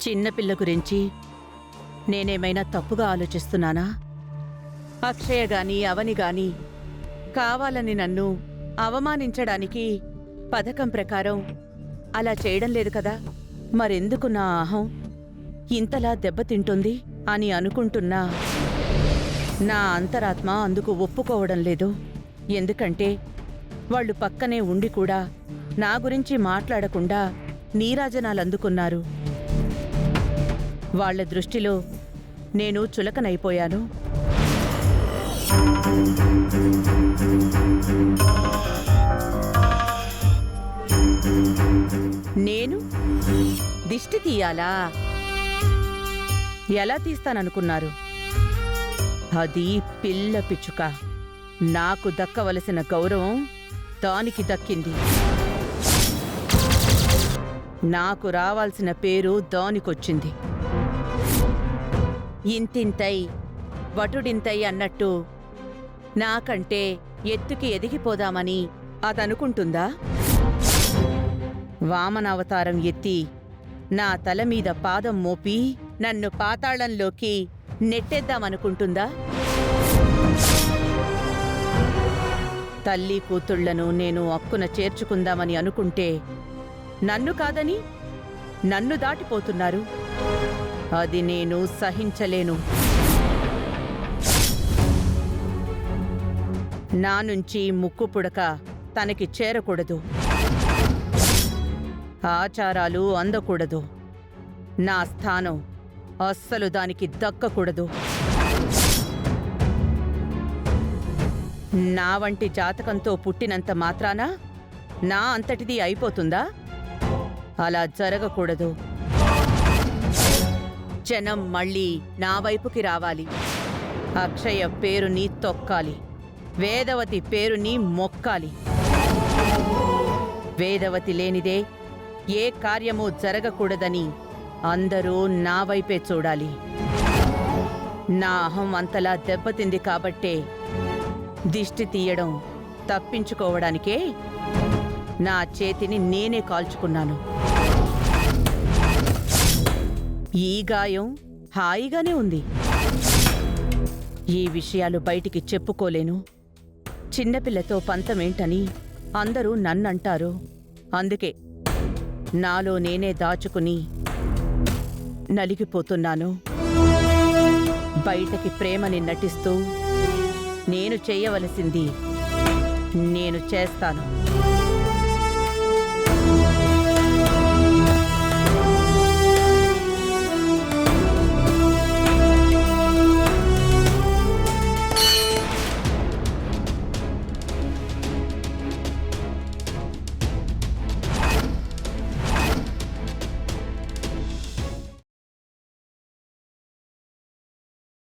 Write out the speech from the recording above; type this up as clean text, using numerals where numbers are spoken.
చిన్నపిల్ల గురించి నేనేమైనా తప్పుగా ఆలోచిస్తున్నానా? అక్షయ గాని అవని గాని కావాలని నన్ను అవమానించడానికి పథకం ప్రకారం అలా చేయడం లేదు కదా. మరెందుకు నా అహం ఇంతలా దెబ్బతింటుంది అని అనుకుంటున్నా నా అంతరాత్మ అందుకు ఒప్పుకోవడం లేదు. ఎందుకంటే వాళ్ళు పక్కనే ఉండి కూడా నా గురించి మాట్లాడకుండా నీరాజనాలందుకున్నారు. వాళ్ల దృష్టిలో నేను చులకనైపోయాను. నేను దిష్టి తీయాలా? ఎలా తీస్తాననుకున్నారు? అది పిల్ల పిచ్చుక. నాకు దక్కవలసిన గౌరవం దానికి దక్కింది. నాకు రావాల్సిన పేరు దానికొచ్చింది. ఇంతింతై వటుడింతై అన్నట్టు నాకంటే ఎత్తుకి ఎదిగిపోదామని అదనుకుంటుందా? వామనావతారం ఎత్తి నా తల మీద పాదం మోపి నన్ను పాతాళంలోకి నెట్టేద్దామనుకుంటుందా? తల్లి కూతుళ్లను నేను అక్కున చేర్చుకుందామని అనుకుంటే నన్ను కాదని నన్ను దాటిపోతున్నారు. అది నేను సహించలేను. నా నుంచి ముక్కు పుడక తనకి చేరకూడదు. ఆచారాలు అందకూడదు. నా స్థానం అస్సలు దానికి దక్కకూడదు. నా వంటి జాతకంతో పుట్టినంత మాత్రాన నా అంతటిది అయిపోతుందా? అలా జరగకూడదు. జనం మళ్ళీ నా వైపుకి రావాలి. అక్షయ పేరుని తొక్కాలి. వేదవతి పేరుని మొక్కాలి. వేదవతి లేనిదే ఏ కార్యమూ జరగకూడదని అందరూ నా వైపే చూడాలి. నా అహం అంతలా దెబ్బతింది కాబట్టే దిష్టి తీయడం తప్పించుకోవడానికే నా చేతిని నేనే కాల్చుకున్నాను. ఈ గాయం హాయిగానే ఉంది. ఈ విషయాలు బయటికి చెప్పుకోలేను. చిన్నపిల్లతో పంతమేంటని అందరూ నన్నంటారు. అందుకే నాలో నేనే దాచుకుని నలిగిపోతున్నాను. బయటకి ప్రేమని నటిస్తూ నేను చేయవలసింది నేను చేస్తాను.